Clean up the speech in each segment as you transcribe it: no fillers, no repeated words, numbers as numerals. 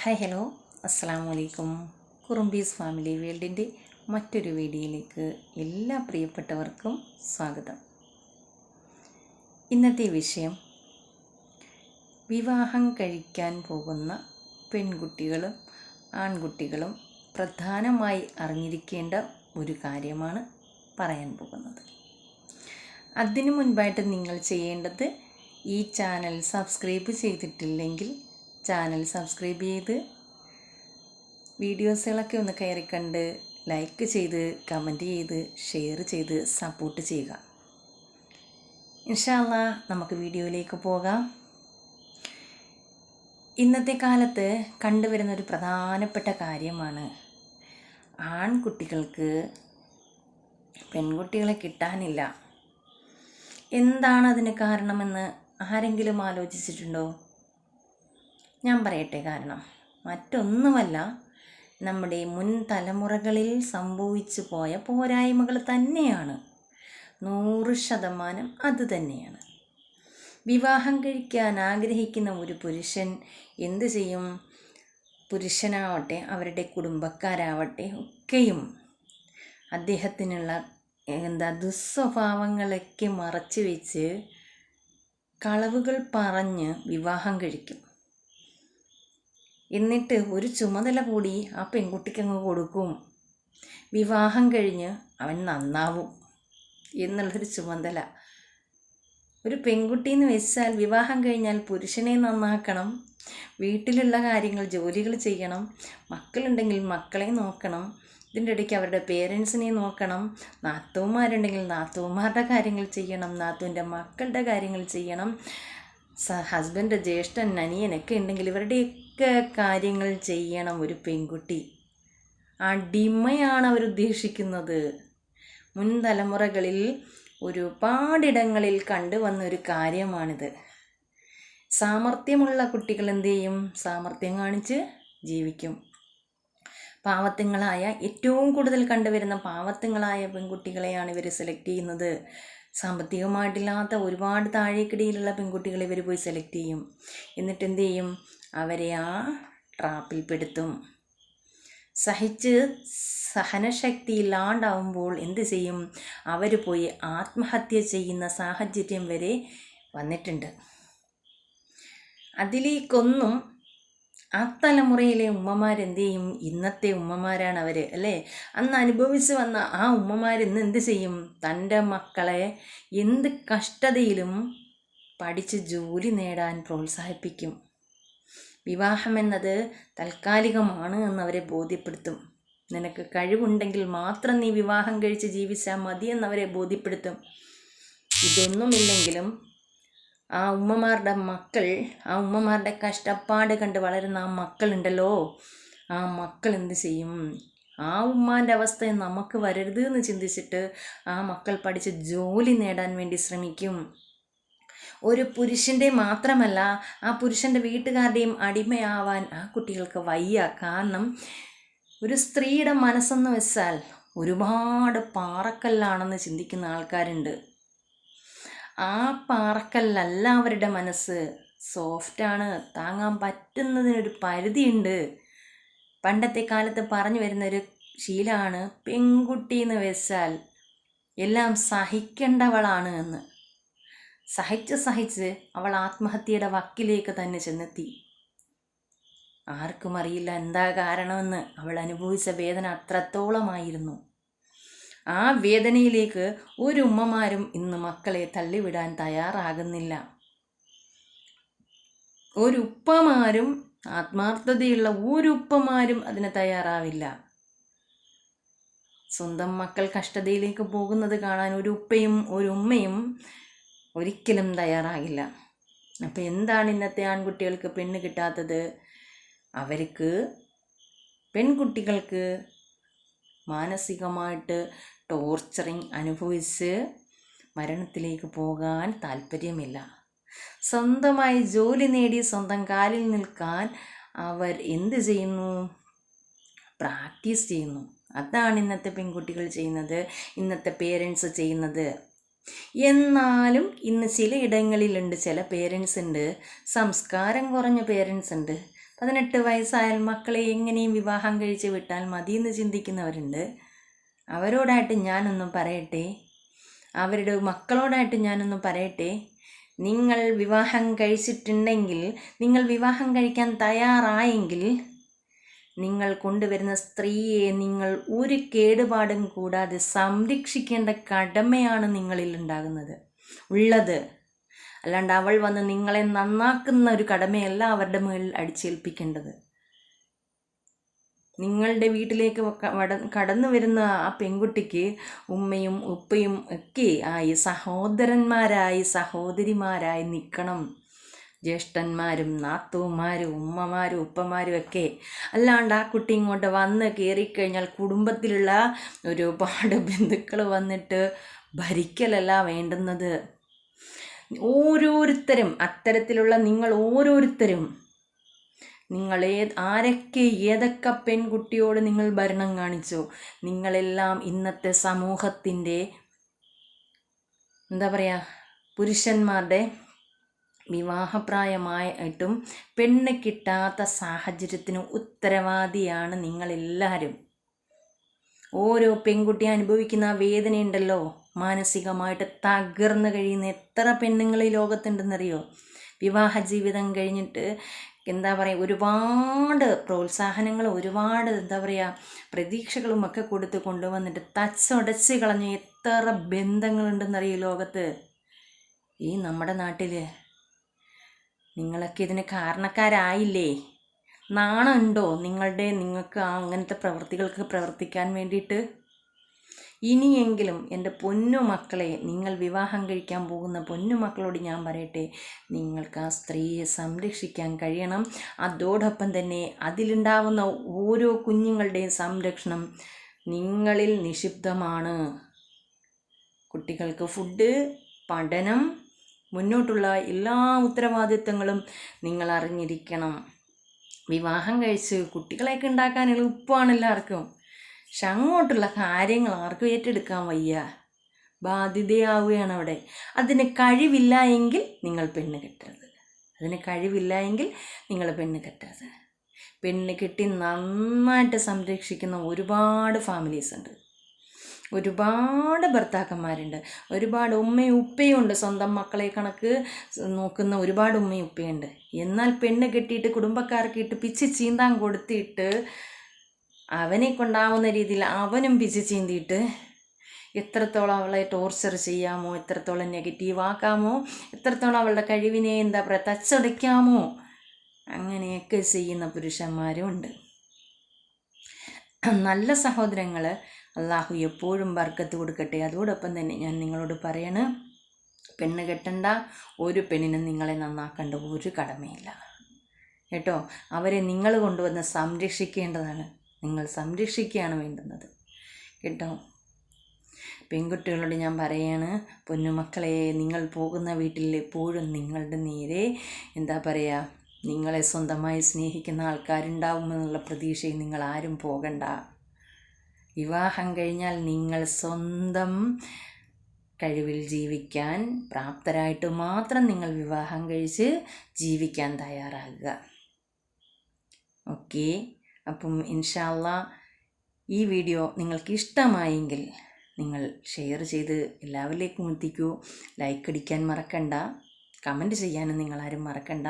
Hi hello അസ്സലാമു അലൈക്കും. കുറുമ്പീസ് family വേൾഡിൻ്റെ മറ്റൊരു വീഡിയോയിലേക്ക് എല്ലാ പ്രിയപ്പെട്ടവർക്കും സ്വാഗതം. ഇന്നത്തെ വിഷയം വിവാഹം കഴിക്കാൻ പോകുന്ന പെൺകുട്ടികളും ആൺകുട്ടികളും പ്രധാനമായി അറിഞ്ഞിരിക്കേണ്ട ഒരു കാര്യമാണ് പറയാൻ പോകുന്നത്. അതിനു മുൻപായിട്ട് നിങ്ങൾ ചെയ്യേണ്ടത് ഈ ചാനൽ സബ്സ്ക്രൈബ് ചെയ്തിട്ടില്ലെങ്കിൽ ചാനൽ സബ്സ്ക്രൈബ് ചെയ്ത് വീഡിയോസുകളൊക്കെ ഒന്ന് കയറി കണ്ട് ലൈക്ക് ചെയ്ത് കമൻറ്റ് ചെയ്ത് ഷെയർ ചെയ്ത് സപ്പോർട്ട് ചെയ്യുക. ഇൻഷാ അല്ലാഹ് നമുക്ക് വീഡിയോയിലേക്ക് പോകാം. ഇന്നത്തെ കാലത്ത് കണ്ടുവരുന്ന ഒരു പ്രധാനപ്പെട്ട കാര്യമാണ് ആൺകുട്ടികൾക്ക് പെൺകുട്ടികളെ കിട്ടാനില്ല. എന്താണ് അതിന് കാരണമെന്ന് ആരെങ്കിലും ആലോചിച്ചിട്ടുണ്ടോ? ഞാൻ പറയട്ടെ. കാരണം മറ്റൊന്നുമല്ല, നമ്മുടെ മുൻ തലമുറകളിൽ സംഭവിച്ചു പോയ പോരായ്മകൾ തന്നെയാണ്. 100% അത് തന്നെയാണ്. വിവാഹം കഴിക്കാൻ ആഗ്രഹിക്കുന്ന ഒരു പുരുഷൻ എന്തു ചെയ്യും? പുരുഷനാവട്ടെ അവരുടെ കുടുംബക്കാരാവട്ടെ ഒക്കെയും അദ്ദേഹത്തിനുള്ള ദുസ്വഭാവങ്ങളൊക്കെ മറച്ചു വെച്ച് കളവുകൾ പറഞ്ഞ് വിവാഹം കഴിക്കും. എന്നിട്ട് ഒരു ചുമതല കൂടി ആ പെൺകുട്ടിക്കങ്ങ് കൊടുക്കും. വിവാഹം കഴിഞ്ഞ് അവൻ നന്നാവും എന്നുള്ളൊരു ചുമതല. ഒരു പെൺകുട്ടിയെന്ന് വെച്ചാൽ വിവാഹം കഴിഞ്ഞാൽ പുരുഷനെ നന്നാക്കണം, വീട്ടിലുള്ള കാര്യങ്ങൾ ജോലികൾ ചെയ്യണം, മക്കളുണ്ടെങ്കിൽ മക്കളെ നോക്കണം, ഇതിൻ്റെ ഇടയ്ക്ക് അവരുടെ പേരൻസിനെ നോക്കണം, നാത്തൂന്മാരുണ്ടെങ്കിൽ നാത്തൂന്മാരുടെ കാര്യങ്ങൾ ചെയ്യണം, നാത്തൂൻ്റെ മക്കളുടെ കാര്യങ്ങൾ ചെയ്യണം, ഹസ്ബൻഡ് ജ്യേഷ്ഠൻ അനിയനൊക്കെ ഉണ്ടെങ്കിൽ ഇവരുടെയൊക്കെ കാര്യങ്ങൾ ചെയ്യണം. ഒരു പെൺകുട്ടി അടിമയാണ് അവരുദ്ദേശിക്കുന്നത്. മുൻ തലമുറകളിൽ ഒരുപാടിടങ്ങളിൽ കണ്ടുവന്ന ഒരു കാര്യമാണിത്. സാമർഥ്യമുള്ള കുട്ടികൾ എന്തു ചെയ്യും? സാമർഥ്യം കാണിച്ച് ജീവിക്കും. പാവത്തുങ്ങളായ, ഏറ്റവും കൂടുതൽ കണ്ടുവരുന്ന പാവത്തുങ്ങളായ പെൺകുട്ടികളെയാണ് ഇവർ സെലക്ട് ചെയ്യുന്നത്. സാമ്പത്തികമായിട്ടില്ലാത്ത ഒരുപാട് താഴേക്കിടയിലുള്ള പെൺകുട്ടികളെ ഇവർ പോയി സെലക്ട് ചെയ്യും. എന്നിട്ട് എന്തു ചെയ്യും? അവരെ ആ ട്രാപ്പിൽ പെടുത്തും. സഹനശക്തി ഇല്ലാണ്ടാവുമ്പോൾ എന്ത് ചെയ്യും? അവർ പോയി ആത്മഹത്യ ചെയ്യുന്ന സാഹചര്യം വരെ വന്നിട്ടുണ്ട്. അതിലേക്കൊന്നും ആ തലമുറയിലെ ഉമ്മമാരെന്ത് ചെയ്യും? ഇന്നത്തെ ഉമ്മമാരാണ് അവർ, അല്ലേ? അന്ന് അനുഭവിച്ച് വന്ന ആ ഉമ്മമാരിന്ന് എന്ത് ചെയ്യും? തൻ്റെ മക്കളെ എന്ത് കഷ്ടതയിലും പഠിച്ച് ജോലി നേടാൻ പ്രോത്സാഹിപ്പിക്കും. വിവാഹം എന്നത് താൽക്കാലികമാണ് എന്നവരെ ബോധ്യപ്പെടുത്തും. നിനക്ക് കഴിവുണ്ടെങ്കിൽ മാത്രം നീ വിവാഹം കഴിച്ച് ജീവിച്ചാൽ മതി എന്നവരെ ബോധ്യപ്പെടുത്തും. ഇതൊന്നുമില്ലെങ്കിലും ആ ഉമ്മമാരുടെ മക്കൾ, ആ ഉമ്മമാരുടെ കഷ്ടപ്പാട് കണ്ട് വളരുന്ന ആ മക്കളുണ്ടല്ലോ, ആ മക്കൾ എന്ത് ചെയ്യും? ആ ഉമ്മാൻ്റെ അവസ്ഥ നമുക്ക് വരരുത് എന്ന് ചിന്തിച്ചിട്ട് ആ മക്കൾ പഠിച്ച് ജോലി നേടാൻ വേണ്ടി ശ്രമിക്കും. ഒരു പുരുഷൻ്റെ മാത്രമല്ല, ആ പുരുഷൻ്റെ വീട്ടുകാരുടെയും അടിമയാവാൻ ആ കുട്ടികൾക്ക് വയ്യ. കാരണം ഒരു സ്ത്രീയുടെ മനസ്സെന്ന് വെച്ചാൽ ഒരുപാട് പാറക്കല്ലാണെന്ന് ചിന്തിക്കുന്ന ആൾക്കാരുണ്ട്. ആ പാറക്കല്ലല്ല അവരുടെ മനസ്സ്. സോഫ്റ്റാണ്, താങ്ങാൻ പറ്റുന്നതിനൊരു പരിധിയുണ്ട്. പണ്ടത്തെ കാലത്ത് പറഞ്ഞു വരുന്നൊരു ശീലമാണ് പെൺകുട്ടി എന്ന് വെച്ചാൽ എല്ലാം സഹിക്കേണ്ടവളാണ് എന്ന്. സഹിച്ച് അവൾ ആത്മഹത്യയുടെ വക്കിലേക്ക് തന്നെ ചെന്നെത്തി. ആർക്കും അറിയില്ല എന്താ കാരണമെന്ന്. അവൾ അനുഭവിച്ച വേദന അത്രത്തോളമായിരുന്നു. ആ വേദനയിലേക്ക് ഒരു ഉമ്മമാരും ഇന്ന് മക്കളെ തള്ളിവിടാൻ തയ്യാറാകുന്നില്ല. ഒരു ഉപ്പമാരും, ആത്മാർത്ഥതയുള്ള ഒരു ഉപ്പമാരും അതിന് തയ്യാറാവില്ല. സ്വന്തം മക്കൾ കഷ്ടതയിലേക്ക് പോകുന്നത് കാണാൻ ഒരു ഉപ്പയും ഒരു ഉമ്മയും ഒരിക്കലും തയ്യാറാകില്ല. അപ്പം എന്താണ് ഇന്നത്തെ ആൺകുട്ടികൾക്ക് പെണ്ണ് കിട്ടാത്തത്? അവർക്ക്, പെൺകുട്ടികൾക്ക് മാനസികമായിട്ട് ടോർച്ചറിങ് അനുഭവിച്ച് മരണത്തിലേക്ക് പോകാൻ താല്പര്യമില്ല. സ്വന്തമായി ജോലി നേടി സ്വന്തം കാലിൽ നിൽക്കാൻ അവർ എന്ത് ചെയ്യുന്നു? പ്രാക്ടീസ് ചെയ്യുന്നു. അതാണ് ഇന്നത്തെ പെൺകുട്ടികൾ ചെയ്യുന്നത്, ഇന്നത്തെ പേരൻസ് ചെയ്യുന്നത്. എന്നാലും ഇന്ന് ചില ഇടങ്ങളിലുണ്ട്, ചില പേരൻസ് ഉണ്ട്, സംസ്കാരം കുറഞ്ഞ പേരൻസ് ഉണ്ട്, 18 വയസ്സായാൽ മക്കളെ എങ്ങനെയും വിവാഹം കഴിച്ച് വിട്ടാൽ മതിയെന്ന് ചിന്തിക്കുന്നവരുണ്ട്. അവരോടായിട്ട് ഞാനൊന്നും പറയട്ടെ, അവരുടെ മക്കളോടായിട്ട് ഞാനൊന്നും പറയട്ടെ. നിങ്ങൾ വിവാഹം കഴിച്ചിട്ടുണ്ടെങ്കിൽ, നിങ്ങൾ വിവാഹം കഴിക്കാൻ തയ്യാറായെങ്കിൽ, നിങ്ങൾ കൊണ്ടുവരുന്ന സ്ത്രീയെ നിങ്ങൾ ഒരു കേടുപാടും കൂടാതെ സംരക്ഷിക്കേണ്ട കടമയാണ് നിങ്ങളിൽ ഉള്ളത്. അല്ലാണ്ട് അവൾ വന്ന് നിങ്ങളെ നന്നാക്കുന്ന ഒരു കടമയല്ല അവരുടെ മേൽ അടിച്ചേൽപ്പിക്കേണ്ടത്. നിങ്ങളുടെ വീട്ടിലേക്ക് കടന്നു വരുന്ന ആ പെൺകുട്ടിക്ക് ഉമ്മയും ഉപ്പയും ഒക്കെ ആയി, സഹോദരന്മാരായി സഹോദരിമാരായി നിൽക്കണം. ജ്യേഷ്ഠന്മാരും നാത്തൂമാരും ഉമ്മമാരും ഉപ്പമാരും ഒക്കെ. അല്ലാണ്ട് ആ കുട്ടി ഇങ്ങോട്ട് വന്ന് കയറിക്കഴിഞ്ഞാൽ കുടുംബത്തിലുള്ള ഒരുപാട് ബന്ധുക്കൾ വന്നിട്ട് ഭരിക്കലല്ല വേണ്ടുന്നത്. ഓരോരുത്തരും അത്തരത്തിലുള്ള നിങ്ങൾ ഓരോരുത്തരും ആരൊക്കെ ഏതൊക്കെ പെൺകുട്ടിയോട് നിങ്ങൾ ഭരണം കാണിച്ചോ, നിങ്ങളെല്ലാം ഇന്നത്തെ സമൂഹത്തിൻ്റെ പുരുഷന്മാരുടെ വിവാഹപ്രായമായിട്ടും പെണ്ണ് കിട്ടാത്ത സാഹചര്യത്തിന് ഉത്തരവാദിയാണ് നിങ്ങളെല്ലാവരും. ഓരോ പെൺകുട്ടി അനുഭവിക്കുന്ന ആ വേദനയുണ്ടല്ലോ, മാനസികമായിട്ട് തകർന്നു കഴിയുന്ന എത്ര പെണ്ണുങ്ങൾ ഈ ലോകത്തുണ്ടെന്നറിയോ? വിവാഹ ജീവിതം കഴിഞ്ഞിട്ട് ഒരുപാട് പ്രോത്സാഹനങ്ങൾ, ഒരുപാട് പ്രതീക്ഷകളും ഒക്കെ കൊടുത്ത് കൊണ്ടുവന്നിട്ട് തച്ചൊടച്ച് കളഞ്ഞ എത്ര ബന്ധങ്ങളുണ്ടെന്നറിയോ ലോകത്ത്? ഈ നമ്മുടെ നാട്ടിൽ നിങ്ങളൊക്കെ ഇതിന് കാരണക്കാരായില്ലേ? നാണമുണ്ടോ നിങ്ങൾക്ക് അങ്ങനത്തെ പ്രവൃത്തികൾക്ക് പ്രവർത്തിക്കാൻ വേണ്ടിയിട്ട്? ഇനിയെങ്കിലും എൻ്റെ പൊന്നുമക്കളെ, നിങ്ങൾ വിവാഹം കഴിക്കാൻ പോകുന്ന പൊന്നുമക്കളോട് ഞാൻ പറയട്ടെ, നിങ്ങൾക്ക് ആ സ്ത്രീയെ സംരക്ഷിക്കാൻ കഴിയണം. അതോടൊപ്പം തന്നെ അതിലുണ്ടാവുന്ന ഓരോ കുഞ്ഞുങ്ങളുടെയും സംരക്ഷണം നിങ്ങളിൽ നിക്ഷിപ്തമാണ്. കുട്ടികൾക്ക് ഫുഡ്, പഠനം, മുന്നോട്ടുള്ള എല്ലാ ഉത്തരവാദിത്തങ്ങളും നിങ്ങൾ അറിഞ്ഞിരിക്കണം. വിവാഹം കഴിച്ച് കുട്ടികളെയൊക്കെ ഉണ്ടാക്കാൻ എളുപ്പമാണ് എല്ലാവർക്കും. പക്ഷെ അങ്ങോട്ടുള്ള കാര്യങ്ങൾ ആർക്കും ഏറ്റെടുക്കാൻ വയ്യ, ബാധ്യതയാവുകയാണ് അവിടെ. അതിന് കഴിവില്ല എങ്കിൽ നിങ്ങൾ പെണ്ണ് കെട്ടരുത്. പെണ്ണ് കെട്ടി നന്നായിട്ട് സംരക്ഷിക്കുന്ന ഒരുപാട് ഫാമിലീസ് ഉണ്ട്, ഒരുപാട് ഭർത്താക്കന്മാരുണ്ട്, ഒരുപാട് ഉമ്മയും ഉപ്പയും ഉണ്ട്. സ്വന്തം മക്കളെ കണക്ക് നോക്കുന്ന ഒരുപാട് ഉമ്മയും ഉപ്പയുണ്ട്. എന്നാൽ പെണ്ണ് കെട്ടിയിട്ട് കുടുംബക്കാർക്ക് ഇട്ട് പിച്ച് ചീന്താൻ കൊടുത്തിട്ട് അവനെ കൊണ്ടാവുന്ന രീതിയിൽ അവനും പിച്ച് ചീന്തിയിട്ട് എത്രത്തോളം അവളെ ടോർച്ചർ ചെയ്യാമോ, എത്രത്തോളം നെഗറ്റീവ് ആക്കാമോ, എത്രത്തോളം അവളുടെ കഴിവിനെ തച്ചടയ്ക്കാമോ, അങ്ങനെയൊക്കെ ചെയ്യുന്ന പുരുഷന്മാരും ഉണ്ട്. നല്ല സഹോദരങ്ങൾ, അള്ളാഹു എപ്പോഴും ബർക്കത്ത് കൊടുക്കട്ടെ. അതോടൊപ്പം തന്നെ ഞാൻ നിങ്ങളോട് പറയണം, പെണ്ണ് കെട്ടണ്ട ഒരു പെണ്ണിനും നിങ്ങളെ നന്നാക്കേണ്ട ഒരു കടമയില്ല കേട്ടോ. അവരെ നിങ്ങൾ കൊണ്ടുവന്ന് സംരക്ഷിക്കേണ്ടതാണ്, നിങ്ങൾ സംരക്ഷിക്കുകയാണ് വേണ്ടുന്നത് കേട്ടോ. പെൺകുട്ടികളോട് ഞാൻ പറയാണ്, പൊന്നുമക്കളെ, നിങ്ങൾ പോകുന്ന വീട്ടിൽ എപ്പോഴും നിങ്ങളുടെ നേരെ നിങ്ങളെ സ്വന്തമായി സ്നേഹിക്കുന്ന ആൾക്കാരുണ്ടാവുമെന്നുള്ള പ്രതീക്ഷയിൽ നിങ്ങൾ ആരും പോകണ്ട. വിവാഹം കഴിഞ്ഞാൽ നിങ്ങൾ സ്വന്തം കഴിവിൽ ജീവിക്കാൻ പ്രാപ്തരായിട്ട് മാത്രം നിങ്ങൾ വിവാഹം കഴിച്ച് ജീവിക്കാൻ തയ്യാറാകുക. ഓക്കെ, അപ്പം ഇൻഷാ അല്ലാഹ് ഈ വീഡിയോ നിങ്ങൾക്ക് ഇഷ്ടമായെങ്കിൽ നിങ്ങൾ ഷെയർ ചെയ്ത് എല്ലാവരിലേക്കും എത്തിക്കൂ. ലൈക്ക് അടിക്കാൻ മറക്കണ്ട, കമൻറ്റ് ചെയ്യാനും നിങ്ങളാരും മറക്കണ്ട.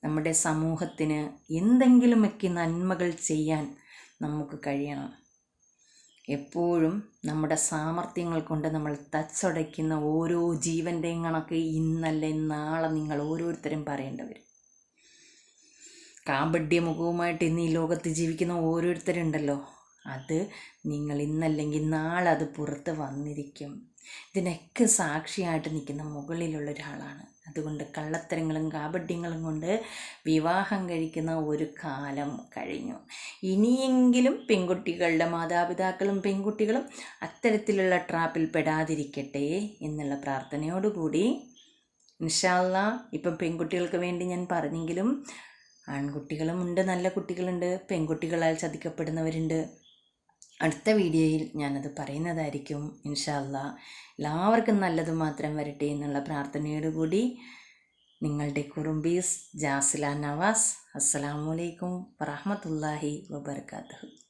നമ്മുടെ സമൂഹത്തിന് എന്തെങ്കിലുമൊക്കെ നന്മകൾ ചെയ്യാൻ നമുക്ക് കഴിയണം. എപ്പോഴും നമ്മുടെ സാമർഥ്യങ്ങൾ കൊണ്ട് നമ്മൾ തച്ചടയ്ക്കുന്ന ഓരോ ജീവൻ്റെയും കണക്ക് ഇന്നല്ലേ നാളെ നിങ്ങൾ ഓരോരുത്തരും പറയേണ്ടി വരും. കാപഢ്യമുഖവുമായിട്ട് ഇന്ന് ഈ ലോകത്ത് ജീവിക്കുന്ന ഓരോരുത്തരുണ്ടല്ലോ, അത് നിങ്ങൾ ഇന്നല്ലെങ്കിൽ നാളെ അത് പുറത്ത് വന്നിരിക്കും. ഇതിനൊക്കെ സാക്ഷിയായിട്ട് നിൽക്കുന്ന മുകളിലുള്ള ഒരാളാണ്. അതുകൊണ്ട് കള്ളത്തരങ്ങളും കാപഢ്യങ്ങളും കൊണ്ട് വിവാഹം കഴിക്കുന്ന ഒരു കാലം കഴിഞ്ഞു. ഇനിയെങ്കിലും പെൺകുട്ടികളുടെ മാതാപിതാക്കളും പെൺകുട്ടികളും അത്തരത്തിലുള്ള ട്രാപ്പിൽ പെടാതിരിക്കട്ടെ എന്നുള്ള പ്രാർത്ഥനയോടുകൂടി ഇൻഷാ അല്ലാഹ്, ഇപ്പം പെൺകുട്ടികൾക്ക് വേണ്ടി ഞാൻ പറഞ്ഞെങ്കിലും ആൺകുട്ടികളും ഉണ്ട്, നല്ല കുട്ടികളുണ്ട്, പെൺകുട്ടികളാൽ ചതിക്കപ്പെടുന്നവരുണ്ട്. അടുത്ത വീഡിയോയിൽ ഞാനത് പറയുന്നതായിരിക്കും ഇൻഷാ അല്ലാഹ്. എല്ലാവർക്കും നല്ലത് മാത്രം വരട്ടെ എന്നുള്ള പ്രാർത്ഥനയോടുകൂടി നിങ്ങളുടെ കുറുമ്പീസ് ജാസില നവാസ്. അസ്സലാമു അലൈക്കും വറഹ്മത്തുള്ളാഹി വബറകാതുഹു.